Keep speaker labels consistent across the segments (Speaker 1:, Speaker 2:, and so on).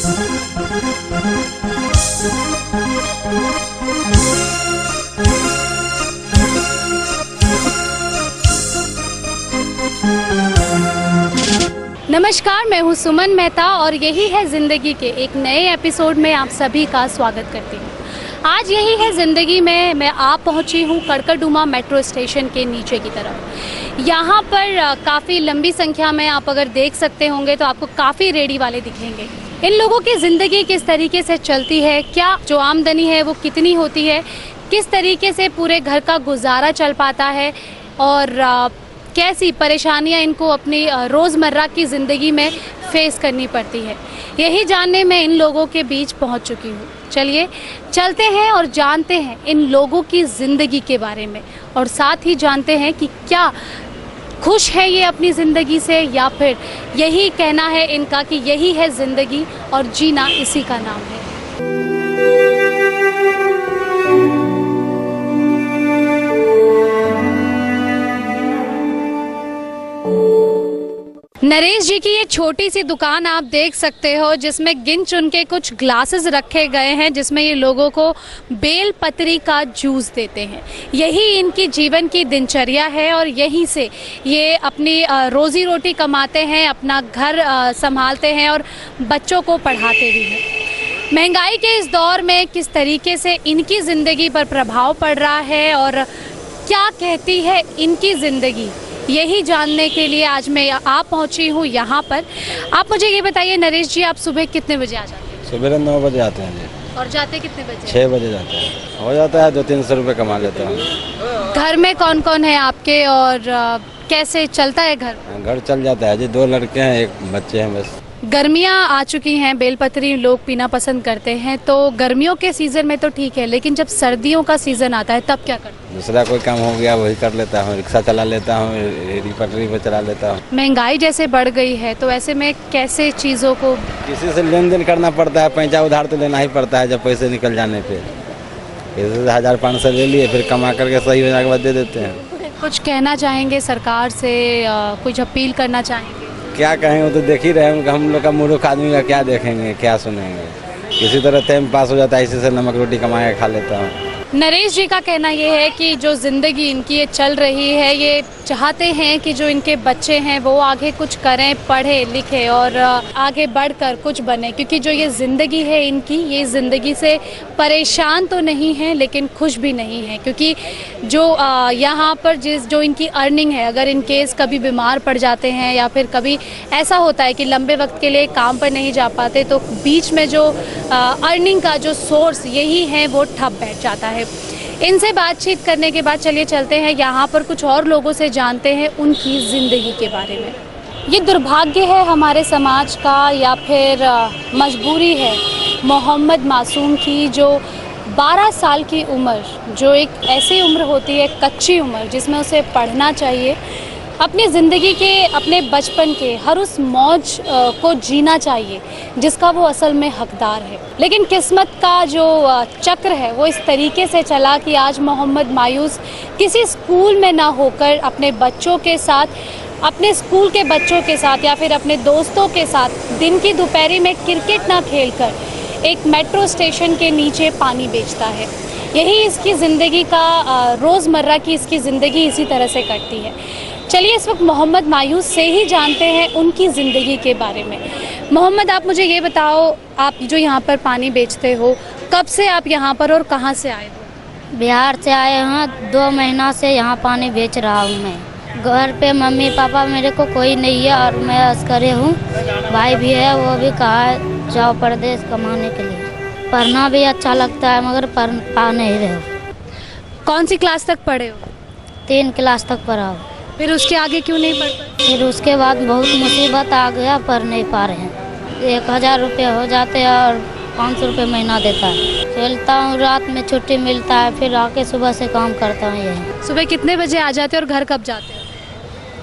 Speaker 1: नमस्कार, मैं हूँ सुमन मेहता और यही है ज़िंदगी के एक नए एपिसोड में आप सभी का स्वागत करती हूँ। आज यही है ज़िंदगी में मैं आप पहुँची हूँ कड़कड़डूमा मेट्रो स्टेशन के नीचे की तरफ। यहाँ पर काफ़ी लंबी संख्या में आप अगर देख सकते होंगे तो आपको काफ़ी रेडी वाले दिखेंगे। इन लोगों की ज़िंदगी किस तरीके से चलती है, क्या जो आमदनी है वो कितनी होती है, किस तरीके से पूरे घर का गुजारा चल पाता है और कैसी परेशानियां इनको अपनी रोज़मर्रा की ज़िंदगी में फेस करनी पड़ती है, यही जानने में इन लोगों के बीच पहुंच चुकी हूँ। चलिए चलते हैं और जानते हैं इन लोगों की ज़िंदगी के बारे में और साथ ही जानते हैं कि क्या खुश है ये अपनी ज़िंदगी से या फिर यही कहना है इनका कि यही है ज़िंदगी और जीना इसी का नाम है। नरेश जी की ये छोटी सी दुकान आप देख सकते हो जिसमें गिन चुन के कुछ ग्लासेस रखे गए हैं जिसमें ये लोगों को बेल पत्री का जूस देते हैं। यही इनकी जीवन की दिनचर्या है और यहीं से ये अपनी रोजी रोटी कमाते हैं, अपना घर संभालते हैं और बच्चों को पढ़ाते भी हैं। महंगाई के इस दौर में किस तरीके से इनकी ज़िंदगी पर प्रभाव पड़ रहा है और क्या कहती है इनकी ज़िंदगी, यही जानने के लिए आज मैं आप पहुंची हूं यहाँ पर। आप मुझे ये बताइए नरेश जी, आप सुबह कितने बजे आ जाते हैं?
Speaker 2: सुबह 9 बजे आते हैं जी।
Speaker 1: और जाते कितने बजे?
Speaker 2: 6 बजे जाते हैं। हो जाता है 200-300 रुपये कमा लेते हैं।
Speaker 1: घर में कौन कौन है आपके और कैसे चलता है घर?
Speaker 2: घर चल जाता है जी, 2 लड़के हैं, 1 बच्चे हैं बस।
Speaker 1: गर्मियाँ आ चुकी हैं, बेलपत्री लोग पीना पसंद करते हैं, तो गर्मियों के सीज़न में तो ठीक है, लेकिन जब सर्दियों का सीज़न आता है तब क्या करते हैं?
Speaker 2: दूसरा कोई काम हो गया वही कर लेता हूँ, रिक्शा चला लेता हूँ, रेडी पटरी पर चला लेता हूँ। महंगाई
Speaker 1: जैसे बढ़ गई है तो ऐसे में कैसे चीज़ों को
Speaker 2: किसी से लेन देन करना पड़ता है, पैसा उधार तो लेना ही पड़ता है। जब पैसे निकल जाने पे 1000-500 ले लिए, फिर कमा करके सही होने के बाद दे देते हैं।
Speaker 1: कुछ कहना चाहेंगे सरकार से, कुछ अपील करना चाहेंगे?
Speaker 2: क्या कहेंगे, वो तो देख ही रहे हैं। हम लोग का मूर्ख आदमी का क्या देखेंगे, क्या सुनेंगे। किसी तरह टाइम पास हो जाता है, इसी से नमक रोटी कमा के खा लेता हूँ।
Speaker 1: नरेश जी का कहना ये है कि जो ज़िंदगी इनकी ये चल रही है, ये चाहते हैं कि जो इनके बच्चे हैं वो आगे कुछ करें, पढ़े लिखे और आगे बढ़कर कुछ बने, क्योंकि जो ये ज़िंदगी है इनकी, ये ज़िंदगी से परेशान तो नहीं है लेकिन खुश भी नहीं है, क्योंकि जो यहाँ पर जो इनकी अर्निंग है, अगर इन केस कभी बीमार पड़ जाते हैं या फिर कभी ऐसा होता है कि लंबे वक्त के लिए काम पर नहीं जा पाते तो बीच में जो अर्निंग का जो सोर्स यही है वो ठप बैठ जाता है। इनसे बातचीत करने के बाद चलिए चलते हैं यहाँ पर कुछ और लोगों से जानते हैं उनकी ज़िंदगी के बारे में। ये दुर्भाग्य है हमारे समाज का या फिर मजबूरी है मोहम्मद मासूम की, जो 12 साल की उम्र, जो एक ऐसी उम्र होती है, कच्ची उम्र, जिसमें उसे पढ़ना चाहिए, अपनी ज़िंदगी के, अपने बचपन के हर उस मौज को जीना चाहिए जिसका वो असल में हकदार है। लेकिन किस्मत का जो चक्र है वो इस तरीके से चला कि आज मोहम्मद मायूस किसी स्कूल में ना होकर अपने बच्चों के साथ, अपने स्कूल के बच्चों के साथ या फिर अपने दोस्तों के साथ दिन की दोपहरी में क्रिकेट ना खेलकर एक मेट्रो स्टेशन के नीचे पानी बेचता है। यही इसकी ज़िंदगी का रोज़मर्रा की इसकी ज़िंदगी इसी तरह से कटती है। चलिए इस वक्त मोहम्मद मायूस से ही जानते हैं उनकी ज़िंदगी के बारे में। मोहम्मद, आप मुझे ये बताओ, आप जो यहाँ पर पानी बेचते हो, कब से आप यहाँ पर और कहाँ से आए हो?
Speaker 3: बिहार से आए हैं, 2 महीना से यहाँ पानी बेच रहा हूँ मैं। घर पे मम्मी पापा मेरे को कोई नहीं है और मैं अस्करे हूँ। भाई भी है, वो भी कहा है जाओ परदेश कमाने के लिए। पढ़ना भी अच्छा लगता है मगर पा नहीं रहे हो।
Speaker 1: कौन सी क्लास तक पढ़े हो?
Speaker 3: 3 क्लास तक पढ़ा हो।
Speaker 1: फिर उसके आगे क्यों नहीं पढ़ पाए?
Speaker 3: फिर उसके बाद बहुत मुसीबत आ गया, पढ़ नहीं पा रहे हैं। 1000 रुपये हो जाते हैं और 500 रुपये महीना देता है। खेलता हूँ, रात में छुट्टी मिलता है, फिर आके सुबह से काम करता हूँ। यही
Speaker 1: सुबह कितने बजे आ जाते हो और घर कब जाते हो?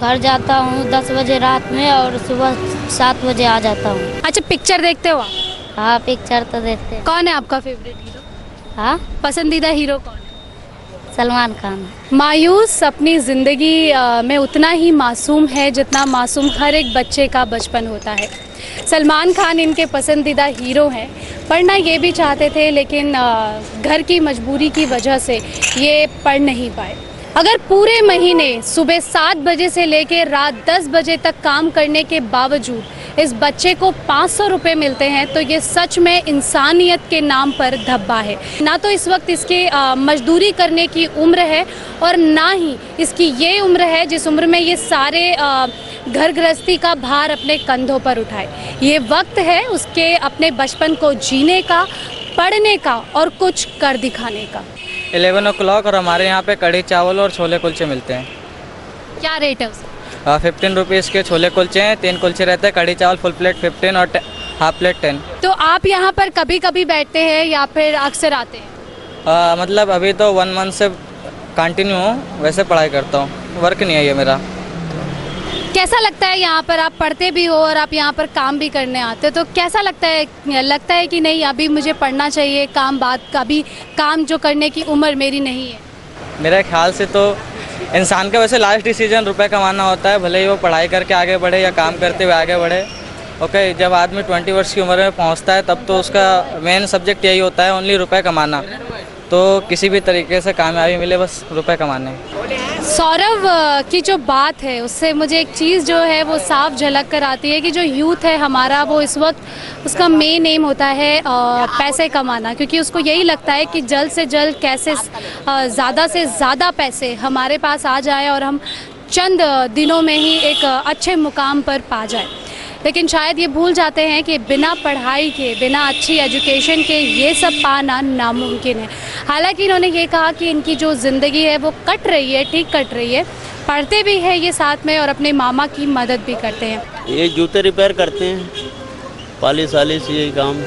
Speaker 3: घर जाता हूँ 10 बजे रात में और सुबह 7 बजे आ जाता हूँ।
Speaker 1: अच्छा, पिक्चर देखते हो आप?
Speaker 3: हाँ, पिक्चर तो देखते हैं।
Speaker 1: कौन है आपका फेवरेट हीरो?
Speaker 3: हाँ,
Speaker 1: पसंदीदा हीरो कौन है?
Speaker 3: सलमान खान।
Speaker 1: मायूस अपनी ज़िंदगी में उतना ही मासूम है जितना मासूम हर एक बच्चे का बचपन होता है। सलमान खान इनके पसंदीदा हीरो हैं। पढ़ना ये भी चाहते थे लेकिन घर की मजबूरी की वजह से ये पढ़ नहीं पाए। अगर पूरे महीने सुबह 7 बजे से लेकर रात 10 बजे तक काम करने के बावजूद इस बच्चे को 500 रुपये मिलते हैं तो ये सच में इंसानियत के नाम पर धब्बा है। ना तो इस वक्त इसके मजदूरी करने की उम्र है और ना ही इसकी ये उम्र है जिस उम्र में ये सारे घर गृहस्थी का भार अपने कंधों पर उठाए। ये वक्त है उसके अपने बचपन को जीने का, पढ़ने का और कुछ कर दिखाने का।
Speaker 4: 11 o'clock और हमारे यहाँ पे कढ़ी चावल और छोले कुलचे मिलते हैं।
Speaker 1: क्या रेट है उसका?
Speaker 4: 15 रुपीज़ के छोले कुलचे हैं, 3 कुलचे रहते हैं, कढ़ी चावल फुल प्लेट 15 और हाफ प्लेट 10।
Speaker 1: तो आप यहाँ पर कभी कभी बैठते हैं या फिर अक्सर आते हैं?
Speaker 4: मतलब अभी तो 1 मंथ से कंटिन्यू हूँ, वैसे पढ़ाई करता हूँ, वर्क नहीं है ये मेरा।
Speaker 1: कैसा लगता है यहाँ पर? आप पढ़ते भी हो और आप यहाँ पर काम भी करने आते हो, तो कैसा लगता है कि नहीं अभी मुझे पढ़ना चाहिए, अभी काम जो करने की उम्र मेरी नहीं है?
Speaker 4: मेरे ख्याल से तो इंसान का वैसे लास्ट डिसीजन रुपए कमाना होता है, भले ही वो पढ़ाई करके आगे बढ़े या काम करते हुए आगे बढ़े। ओके, जब आदमी 20 वर्ष की उम्र में पहुंचता है तब तो उसका मेन सब्जेक्ट यही होता है, ओनली रुपए कमाना। तो किसी भी तरीके से कामयाबी मिले, बस रुपए कमाने।
Speaker 1: सौरव की जो बात है उससे मुझे एक चीज़ जो है वो साफ झलक कर आती है कि जो यूथ है हमारा वो इस वक्त उसका मेन एम होता है पैसे कमाना, क्योंकि उसको यही लगता है कि जल्द से जल्द कैसे ज़्यादा से ज़्यादा पैसे हमारे पास आ जाए और हम चंद दिनों में ही एक अच्छे मुकाम पर पा जाए। लेकिन शायद ये भूल जाते हैं कि बिना पढ़ाई के, बिना अच्छी एजुकेशन के ये सब पाना नामुमकिन है। हालांकि इन्होंने ये कहा कि इनकी जो ज़िंदगी है वो कट रही है, ठीक कट रही है, पढ़ते भी है ये साथ में और अपने मामा की मदद भी करते हैं।
Speaker 5: ये जूते रिपेयर करते हैं, पालिश वालिश यही काम।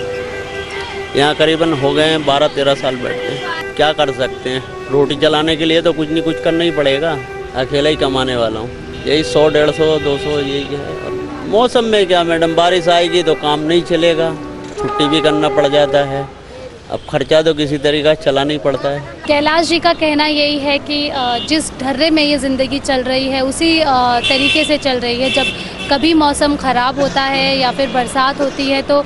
Speaker 5: यहाँ करीबन हो गए हैं 12-13 साल बैठते हैं। क्या कर सकते हैं, रोटी चलाने के लिए तो कुछ नहीं कुछ करना ही पड़ेगा। अकेला ही कमाने वाला हूँ, यही 100, 150, 200 यही है। मौसम में क्या मैडम, बारिश आएगी तो काम नहीं चलेगा, छुट्टी भी करना पड़ जाता है। अब खर्चा तो किसी तरीका चलाना ही पड़ता है।
Speaker 1: कैलाश जी का कहना यही है कि जिस ढर्रे में ये ज़िंदगी चल रही है उसी तरीके से चल रही है। जब कभी मौसम ख़राब होता है या फिर बरसात होती है तो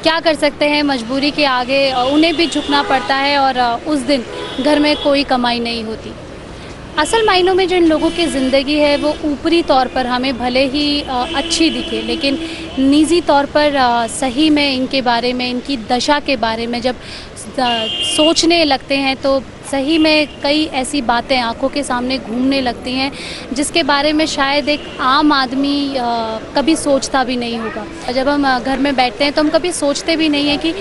Speaker 1: क्या कर सकते हैं, मजबूरी के आगे उन्हें भी झुकना पड़ता है और उस दिन घर में कोई कमाई नहीं होती। असल मायनों में जिन लोगों की ज़िंदगी है वो ऊपरी तौर पर हमें भले ही अच्छी दिखे, लेकिन निजी तौर पर सही में इनके बारे में, इनकी दशा के बारे में जब सोचने लगते हैं तो सही में कई ऐसी बातें आंखों के सामने घूमने लगती हैं जिसके बारे में शायद एक आम आदमी कभी सोचता भी नहीं होगा। जब हम घर में बैठते हैं तो हम कभी सोचते भी नहीं हैं कि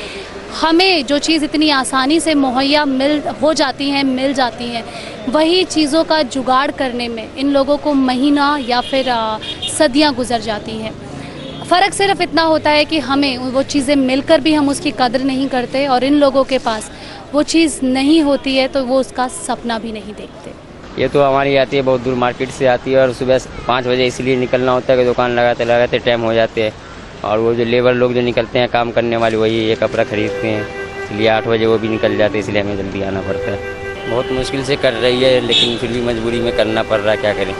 Speaker 1: हमें जो चीज़ इतनी आसानी से मुहैया मिल जाती हैं, वही चीज़ों का जुगाड़ करने में इन लोगों को महीना या फिर सदियां गुजर जाती हैं। फ़र्क सिर्फ इतना होता है कि हमें वो चीज़ें मिलकर भी हम उसकी कदर नहीं करते और इन लोगों के पास वो चीज़ नहीं होती है तो वो उसका सपना भी नहीं देखते।
Speaker 6: ये तो हमारी आती है, बहुत दूर मार्केट से आती है और सुबह 5 बजे इसलिए निकलना होता है कि दुकान लगाते लगाते टाइम हो जाते हैं। और वो जो लेबर लोग जो निकलते हैं काम करने वाले वही ये कपड़ा खरीदते हैं, इसलिए 8 बजे वो भी निकल जाते हैं, इसलिए हमें जल्दी आना पड़ता है। बहुत मुश्किल से कर रही है लेकिन फिर भी मजबूरी में करना पड़ रहा है, क्या करें।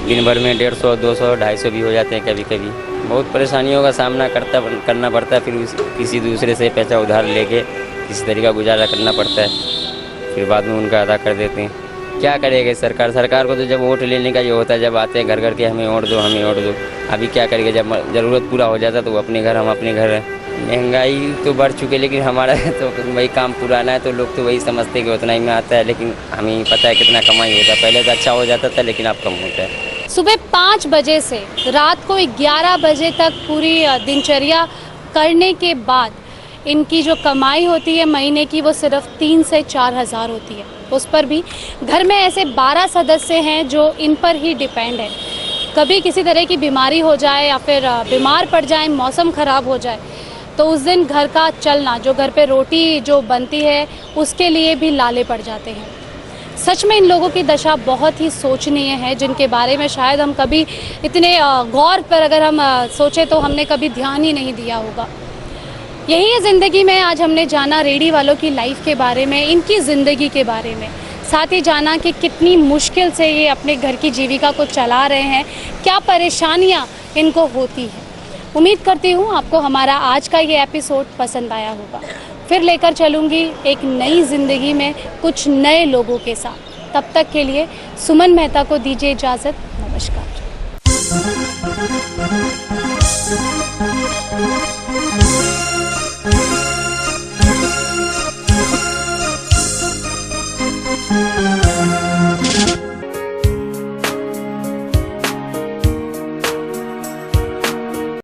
Speaker 6: दिन भर में 150, 200, 250 भी हो जाते हैं कभी कभी। बहुत परेशानियों का सामना करना पड़ता है, फिर किसी दूसरे से पैसा उधार लेके किसी तरीका गुजारा करना पड़ता है, फिर बाद में उनका अदा कर देते हैं। क्या करेगा सरकार को तो जब वोट लेने का ये होता है, जब आते हैं घर घर के हमें वोट दो, हमें वोट दो। अभी क्या करेगा, जब ज़रूरत पूरा हो जाता तो वो अपने घर, हम अपने घर है। महंगाई तो बढ़ चुकी है लेकिन हमारा तो वही काम पुराना है तो लोग तो वही समझते हैं कि उतना ही में आता है, लेकिन हमें पता है कितना कमाई होता है। पहले तो अच्छा हो जाता था लेकिन अब कम होता है।
Speaker 1: सुबह 5 बजे से रात को 11 बजे तक पूरी दिनचर्या करने के बाद इनकी जो कमाई होती है महीने की वो सिर्फ 3 से 4 हज़ार होती है। उस पर भी घर में ऐसे 12 सदस्य हैं जो इन पर ही डिपेंड है। कभी किसी तरह की बीमारी हो जाए या फिर बीमार पड़ जाए, मौसम ख़राब हो जाए तो उस दिन घर का चलना, जो घर पे रोटी जो बनती है उसके लिए भी लाले पड़ जाते हैं। सच में इन लोगों की दशा बहुत ही सोचनीय है, जिनके बारे में शायद हम कभी इतने गौर पर अगर हम सोचें तो हमने कभी ध्यान ही नहीं दिया होगा। यही है ज़िंदगी में। आज हमने जाना रेडी वालों की लाइफ के बारे में, इनकी ज़िंदगी के बारे में, साथ ही जाना कि कितनी मुश्किल से ये अपने घर की जीविका को चला रहे हैं, क्या परेशानियां इनको होती हैं। उम्मीद करती हूँ आपको हमारा आज का ये एपिसोड पसंद आया होगा। फिर लेकर चलूँगी एक नई ज़िंदगी में कुछ नए लोगों के साथ। तब तक के लिए सुमन मेहता को दीजिए इजाज़त। नमस्कार।